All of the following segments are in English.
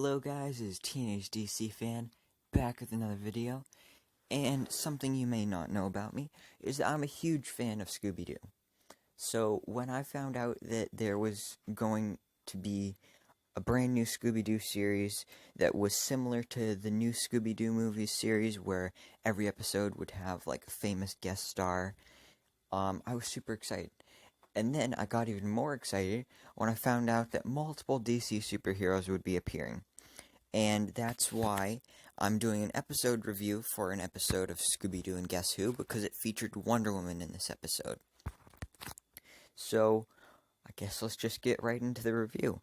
Hello guys, it's Teenage DC Fan, back with another video, and something you may not know about me is that I'm a huge fan of Scooby-Doo. So when I found out that there was going to be a brand new Scooby-Doo series that was similar to the new Scooby-Doo movies series where every episode would have like a famous guest star, I was super excited. And then I got even more excited when I found out that multiple DC superheroes would be appearing. And that's why I'm doing an episode review for an episode of Scooby-Doo and Guess Who, because it featured Wonder Woman in this episode. So, I guess let's just get right into the review.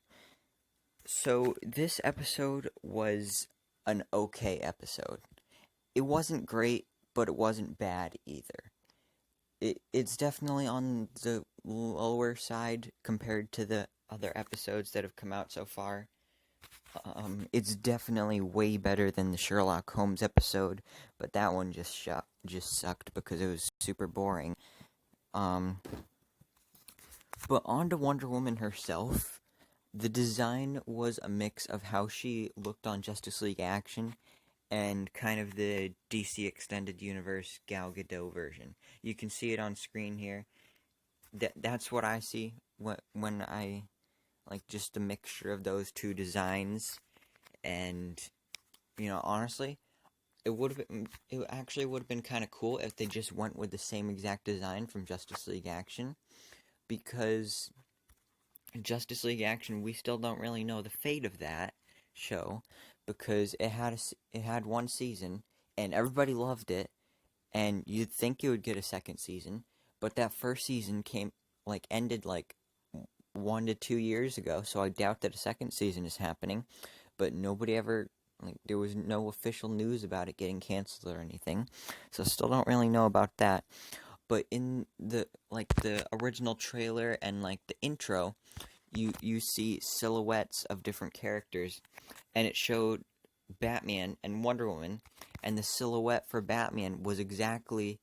So, this episode was an okay episode. It wasn't great, but it wasn't bad either. It's definitely on the lower side compared to the other episodes that have come out so far. It's definitely way better than the Sherlock Holmes episode, but that one just sucked because it was super boring. But on to Wonder Woman herself. The design was a mix of how she looked on Justice League Action and kind of the DC Extended Universe Gal Gadot version. You can see it on screen here. That's what I see when I like just a mixture of those two designs. And honestly, it actually would have been kind of cool if they just went with the same exact design from Justice League Action, because Justice League Action, we still don't really know the fate of that show, because it had one season and everybody loved it, and you'd think it would get a second season, but that first season ended 1 to 2 years ago, so I doubt that a second season is happening. But nobody ever, there was no official news about it getting canceled or anything, so still don't really know about that. But in the original trailer and the intro, you see silhouettes of different characters, and it showed Batman and Wonder Woman, and the silhouette for Batman was exactly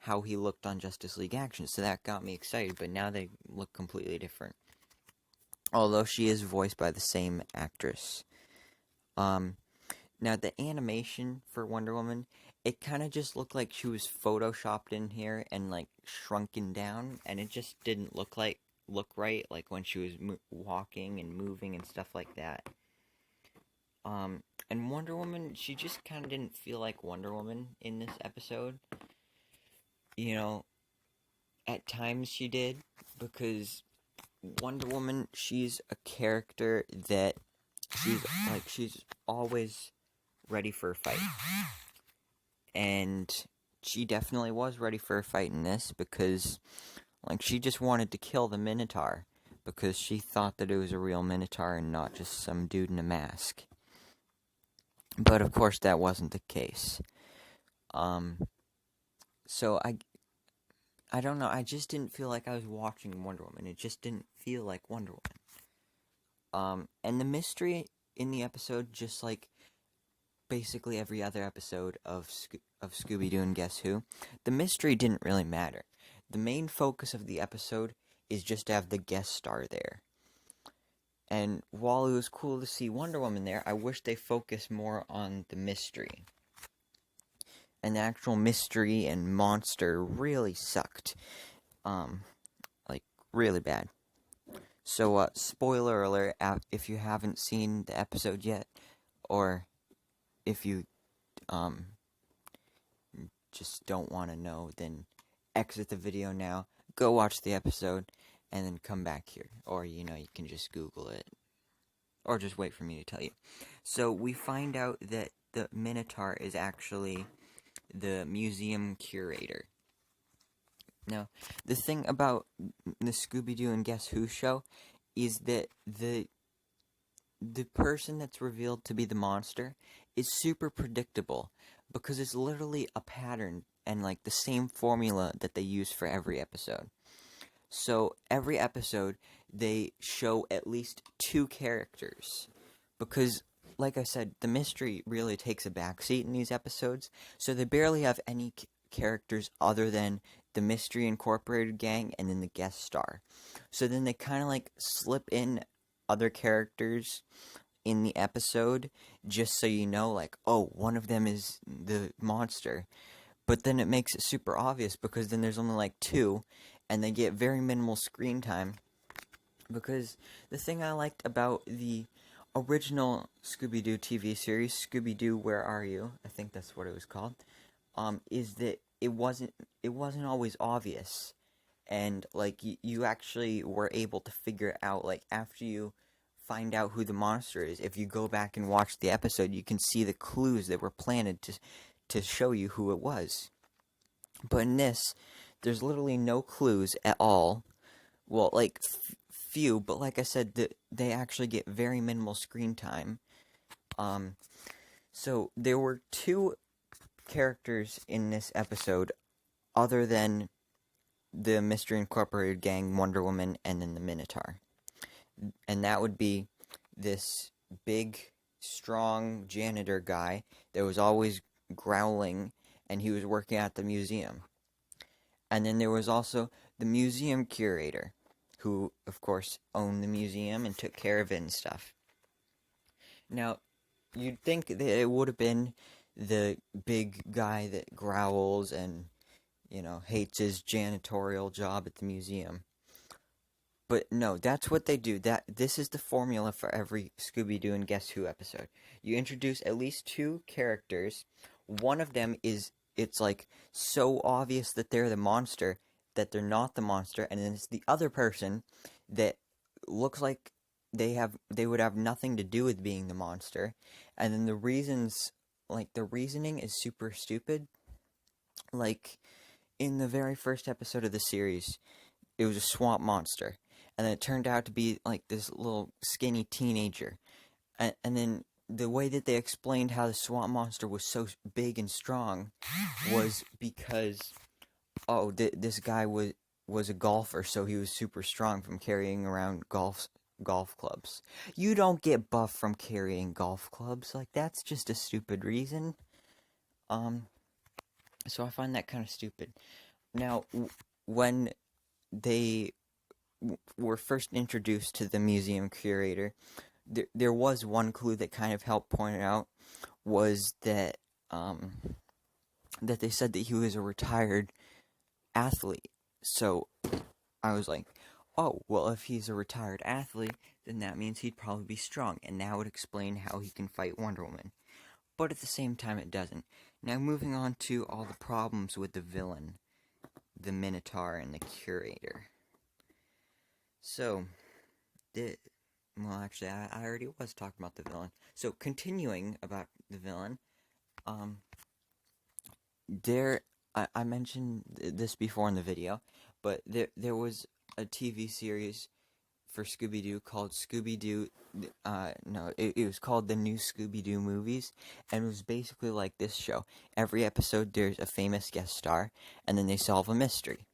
how he looked on Justice League Action, so that got me excited. But now they look completely different, although she is voiced by the same actress. Now the animation for Wonder Woman, it kind of just looked like she was photoshopped in here and shrunken down, and it just didn't look right, when she was walking and moving and stuff like that. And Wonder Woman, she just kind of didn't feel like Wonder Woman in this episode. At times she did, because Wonder Woman, she's a character that she's always ready for a fight. And she definitely was ready for a fight in this, because she just wanted to kill the Minotaur, because she thought that it was a real Minotaur and not just some dude in a mask. But of course that wasn't the case. So I don't know, I just didn't feel like I was watching Wonder Woman. It just didn't feel like Wonder Woman. And the mystery in the episode, just like basically every other episode of Scooby-Doo and Guess Who, the mystery didn't really matter. The main focus of the episode is just to have the guest star there. And while it was cool to see Wonder Woman there, I wish they focused more on the mystery. And the actual mystery and monster really sucked. Really bad. So, spoiler alert, if you haven't seen the episode yet, or if you, just don't want to know, then exit the video now, go watch the episode, and then come back here. Or, you can just Google it. Or just wait for me to tell you. So, we find out that the Minotaur is actually the museum curator. Now, the thing about the Scooby-Doo and Guess Who show is that the person that's revealed to be the monster is super predictable, because it's literally a pattern and the same formula that they use for every episode. So every episode they show at least 2 characters, because like I said, the mystery really takes a backseat in these episodes, so they barely have any characters other than the Mystery Incorporated gang and then the guest star. So then they kind of slip in other characters in the episode, just so you know, like, oh, one of them is the monster. But then it makes it super obvious because then there's only like two, and they get very minimal screen time. Because the thing I liked about the original Scooby-Doo TV series, Scooby-Doo, Where Are You? I think that's what it was called. Is that it wasn't always obvious, and like you actually were able to figure out, like, after you find out who the monster is. If you go back and watch the episode, you can see the clues that were planted to show you who it was. But in this, there's literally no clues at all. Well, like, few, but like I said, they actually get very minimal screen time. So there were two characters in this episode other than the Mystery Incorporated gang, Wonder Woman, and then the Minotaur. And that would be this big, strong janitor guy that was always growling, and he was working at the museum. And then there was also the museum curator, who, of course, owned the museum and took care of it and stuff. Now, you'd think that it would have been the big guy that growls and, hates his janitorial job at the museum. But no, that's what they do. This is the formula for every Scooby-Doo and Guess Who episode. You introduce at least two characters. One of them it's like so obvious that they're the monster that they're not the monster, and then it's the other person that looks like they would have nothing to do with being the monster. And then the reasoning is super stupid. Like, in the very first episode of the series, it was a swamp monster, and then it turned out to be like this little skinny teenager. And then the way that they explained how the swamp monster was so big and strong was because, this guy was a golfer, so he was super strong from carrying around golf clubs. You don't get buff from carrying golf clubs. Like, that's just a stupid reason. So I find that kind of stupid. Now, when they were first introduced to the museum curator, there was one clue that kind of helped point it out, was that that they said that he was a retired athlete. So I was like, oh, well, if he's a retired athlete, then that means he'd probably be strong, and that would explain how he can fight Wonder Woman. But at the same time, it doesn't. Now, moving on to all the problems with the villain, the Minotaur and the curator. So, actually, I already was talking about the villain. So, continuing about the villain, I mentioned this before in the video, but there was a TV series for Scooby-Doo called Scooby-Doo, it was called The New Scooby-Doo Movies, and it was basically like this show. Every episode there's a famous guest star, and then they solve a mystery.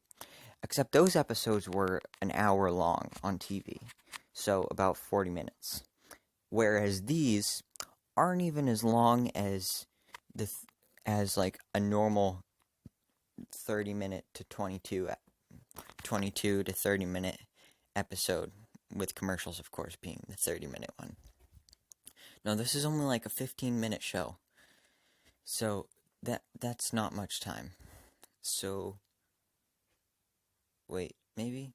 Except those episodes were an hour long on TV, so about 40 minutes. Whereas these aren't even as long as like a normal 30-minute to 22 to 30-minute episode, with commercials, of course, being the 30-minute one. No, this is only like a 15-minute show. So that's not much time. So wait, maybe?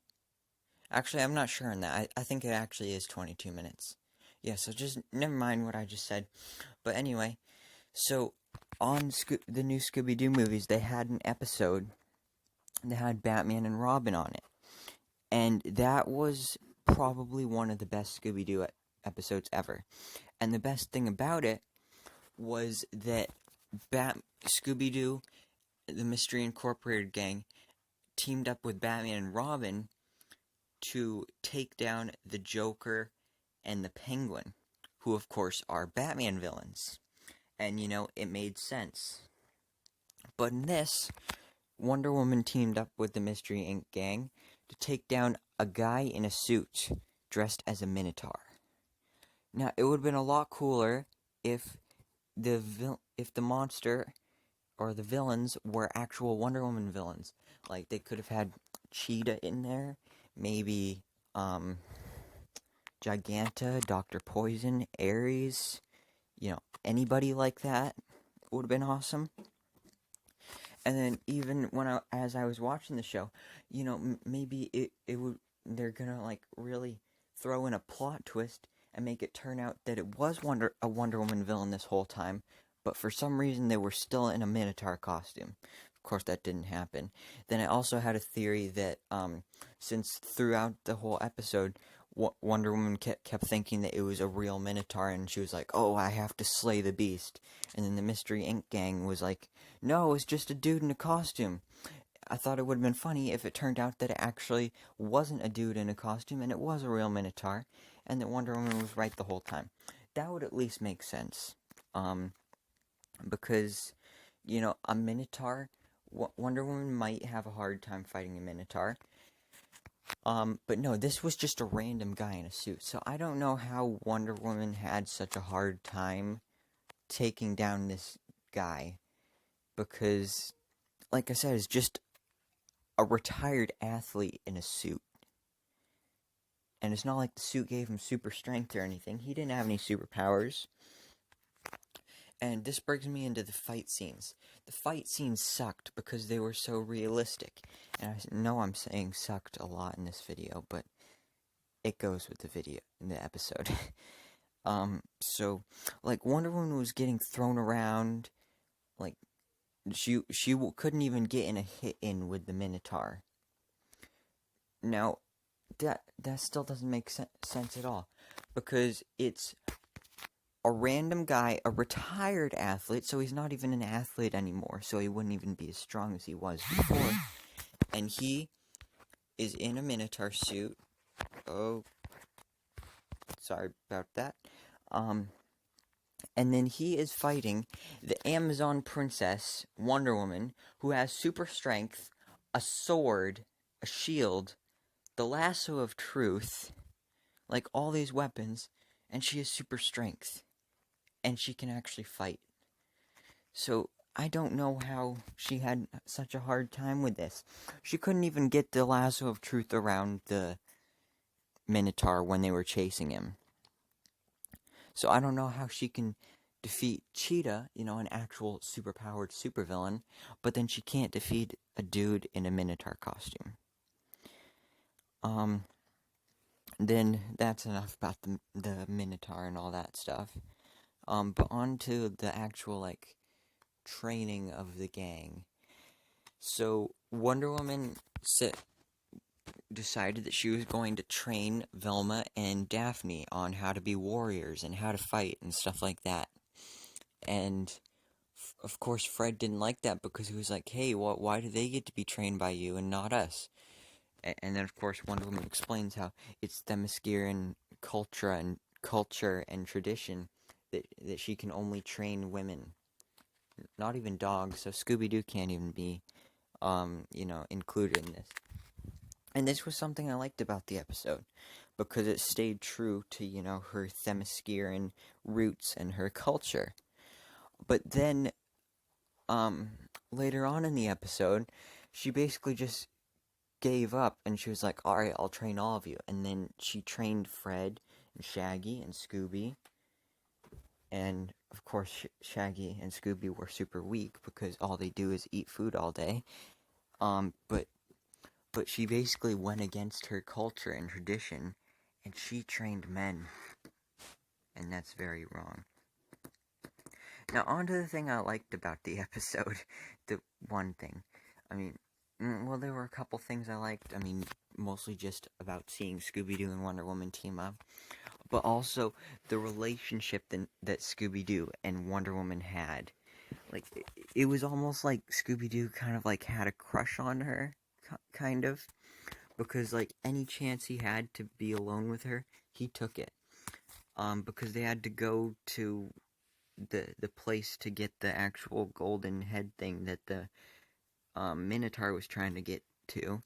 Actually, I'm not sure on that. I think it actually is 22 minutes. Yeah, so just never mind what I just said. But anyway, so on the new Scooby-Doo movies, they had an episode that had Batman and Robin on it. And that was probably one of the best Scooby-Doo episodes ever. And the best thing about it was that Scooby-Doo, the Mystery Incorporated gang, teamed up with Batman and Robin to take down the Joker and the Penguin, who of course are Batman villains. And it made sense. But in this, Wonder Woman teamed up with the Mystery Inc. gang to take down a guy in a suit dressed as a Minotaur. Now, it would have been a lot cooler if the monster or the villains were actual Wonder Woman villains. Like, they could have had Cheetah in there, maybe Giganta, Dr. Poison, Ares, anybody like that would have been awesome. And then even as I was watching the show, maybe it would, they're gonna like really throw in a plot twist and make it turn out that it was a Wonder Woman villain this whole time, but for some reason they were still in a Minotaur costume. Of course, that didn't happen. Then I also had a theory that since throughout the whole episode, Wonder Woman kept thinking that it was a real Minotaur, and she was like, "Oh, I have to slay the beast." And then the Mystery Inc. gang was like, "No, it's just a dude in a costume." I thought it would have been funny if it turned out that it actually wasn't a dude in a costume and it was a real Minotaur, and that Wonder Woman was right the whole time. That would at least make sense. Because, a Minotaur, Wonder Woman might have a hard time fighting a Minotaur. But no, this was just a random guy in a suit. So I don't know how Wonder Woman had such a hard time taking down this guy. Because, like I said, it's just a retired athlete in a suit. And it's not like the suit gave him super strength or anything. He didn't have any superpowers. And this brings me into the fight scenes. The fight scenes sucked because they were so realistic. And I know I'm saying sucked a lot in this video, but it goes with the video, in the episode. So, like, Wonder Woman was getting thrown around. Like, she couldn't even get in a hit in with the Minotaur. Now, that still doesn't make sense at all. Because it's a random guy, a retired athlete, so he's not even an athlete anymore, so he wouldn't even be as strong as he was before. And he is in a Minotaur suit. Oh, sorry about that. And then he is fighting the Amazon princess, Wonder Woman, who has super strength, a sword, a shield, the lasso of truth, like all these weapons, and she has super strength. And she can actually fight. So, I don't know how she had such a hard time with this. She couldn't even get the lasso of truth around the Minotaur when they were chasing him. So, I don't know how she can defeat Cheetah, an actual superpowered supervillain, but then she can't defeat a dude in a Minotaur costume. Then that's enough about the Minotaur and all that stuff. But on to the actual, training of the gang. So, Wonder Woman decided that she was going to train Velma and Daphne on how to be warriors and how to fight and stuff like that. And, of course, Fred didn't like that because he was like, "Hey, why do they get to be trained by you and not us?" And then, of course, Wonder Woman explains how it's Themysciran culture and tradition that she can only train women, not even dogs. So Scooby-Doo can't even be, included in this. And this was something I liked about the episode, because it stayed true to, her Themysciran roots and her culture. But then, later on in the episode, she basically just gave up, and she was like, "Alright, I'll train all of you." And then she trained Fred and Shaggy and Scooby. And, of course, Shaggy and Scooby were super weak because all they do is eat food all day. But she basically went against her culture and tradition, and she trained men. And that's very wrong. Now, on to the thing I liked about the episode. The one thing. Well, there were a couple things I liked. Mostly just about seeing Scooby-Doo and Wonder Woman team up. But also the relationship that Scooby-Doo and Wonder Woman had. Like, it was almost like Scooby-Doo kind of, had a crush on her, kind of. Because, any chance he had to be alone with her, he took it. Because they had to go to the place to get the actual golden head thing that the Minotaur was trying to get to.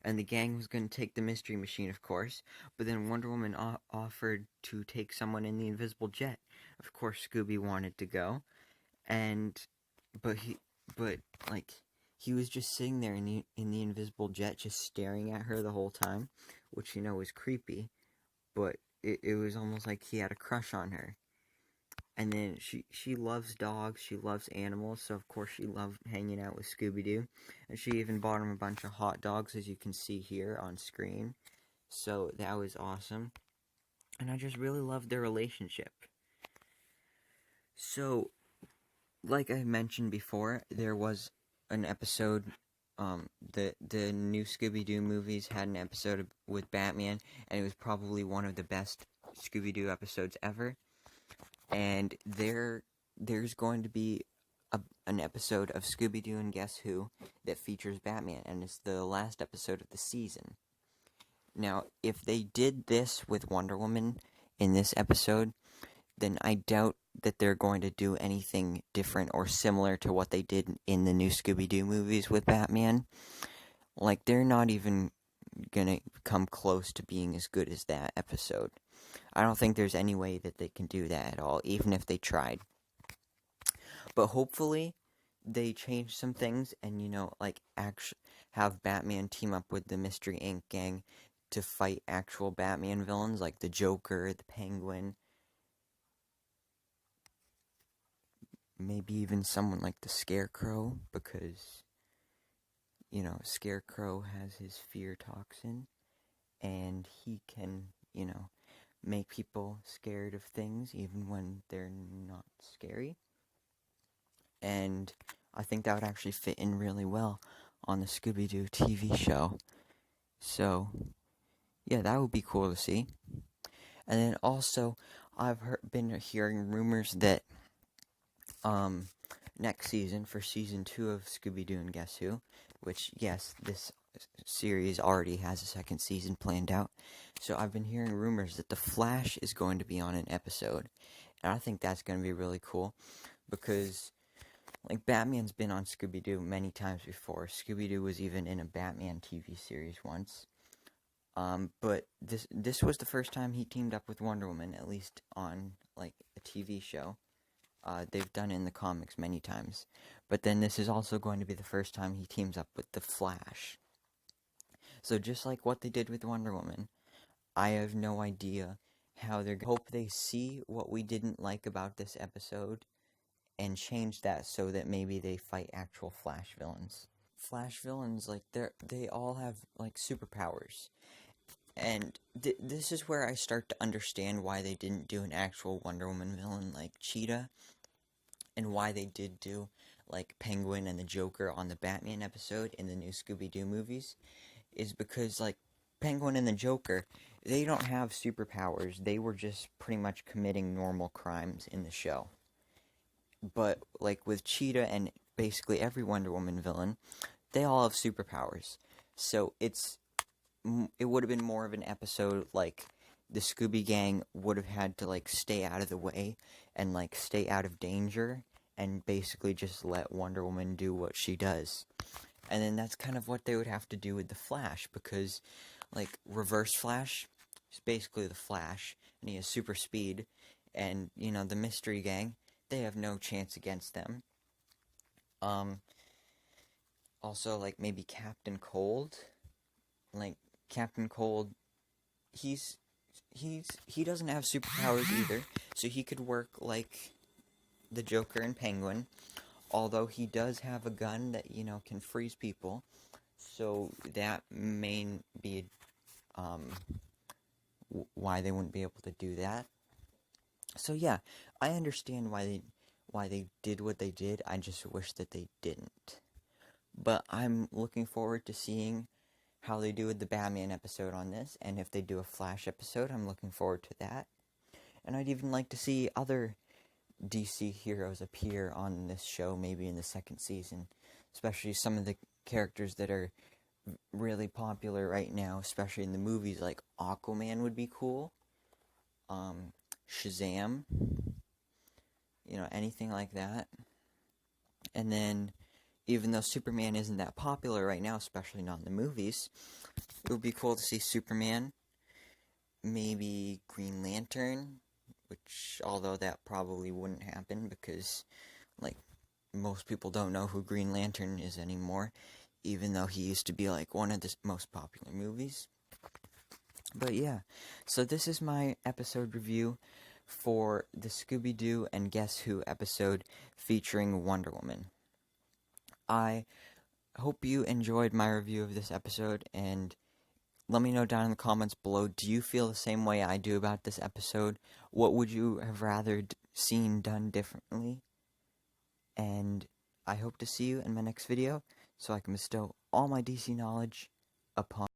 And the gang was going to take the Mystery Machine, of course. But then Wonder Woman offered to take someone in the invisible jet. Of course, Scooby wanted to go. But he was just sitting there in the invisible jet, just staring at her the whole time, which, was creepy. but it was almost like he had a crush on her. And then she loves dogs, she loves animals, so of course she loved hanging out with Scooby-Doo. And she even bought him a bunch of hot dogs, as you can see here on screen. So that was awesome. And I just really loved their relationship. So, like I mentioned before, there was an episode, the new Scooby-Doo movies had an episode with Batman, and it was probably one of the best Scooby-Doo episodes ever. And there's going to be an episode of Scooby-Doo and Guess Who that features Batman, and it's the last episode of the season. Now, if they did this with Wonder Woman in this episode, then I doubt that they're going to do anything different or similar to what they did in the new Scooby-Doo movies with Batman. Like, they're not even gonna come close to being as good as that episode. I don't think there's any way that they can do that at all, even if they tried. But hopefully, they change some things and, like, have Batman team up with the Mystery Inc. gang to fight actual Batman villains like the Joker, the Penguin, maybe even someone like the Scarecrow, because, Scarecrow has his fear toxin, and he can, make people scared of things even when they're not scary. And I think that would actually fit in really well on the Scooby-Doo TV show. So, yeah, that would be cool to see. And then also, I've been hearing rumors that next season, for season 2 of Scooby-Doo and Guess Who, which, yes, this series already has a second season planned out. So I've been hearing rumors that The Flash is going to be on an episode. And I think that's going to be really cool because, like, Batman's been on Scooby-Doo many times before. Scooby-Doo was even in a Batman TV series once. But this was the first time he teamed up with Wonder Woman, at least on, like, a TV show. They've done it in the comics many times. But then this is also going to be the first time he teams up with the Flash. So just like what they did with Wonder Woman, I have no idea how they're going to hope they see what we didn't like about this episode and change that so that maybe they fight actual Flash villains. Flash villains, like, they all have, like, superpowers. And this is where I start to understand why they didn't do an actual Wonder Woman villain like Cheetah, and why they did do, like, Penguin and the Joker on the Batman episode in the new Scooby-Doo movies, is because, like, Penguin and the Joker, they don't have superpowers. They were just pretty much committing normal crimes in the show. But, like, with Cheetah and basically every Wonder Woman villain, they all have superpowers. So it would have been more of an episode like the Scooby Gang would have had to, like, stay out of the way and, like, stay out of danger and basically just let Wonder Woman do what she does. And then that's kind of what they would have to do with the Flash, because, like, Reverse Flash is basically the Flash, and he has super speed, and, the Mystery Gang, they have no chance against them. Also, like, maybe Captain Cold. Like, Captain Cold, he doesn't have superpowers either, so he could work like the Joker and Penguin, although he does have a gun that, can freeze people, so that may be why they wouldn't be able to do that. So yeah, I understand why they did what they did. I just wish that they didn't. But I'm looking forward to seeing how they do with the Batman episode on this, and if they do a Flash episode, I'm looking forward to that. And I'd even like to see other DC heroes appear on this show, maybe in the second season, especially some of the characters that are really popular right now, especially in the movies, like Aquaman would be cool, Shazam, anything like that. And then, even though Superman isn't that popular right now, especially not in the movies, it would be cool to see Superman, maybe Green Lantern, which, although that probably wouldn't happen because, like, most people don't know who Green Lantern is anymore, even though he used to be, like, one of the most popular movies. But yeah, so this is my episode review for the Scooby-Doo and Guess Who episode featuring Wonder Woman. I hope you enjoyed my review of this episode, and let me know down in the comments below, do you feel the same way I do about this episode? What would you have rather seen done differently? And I hope to see you in my next video, so I can bestow all my DC knowledge upon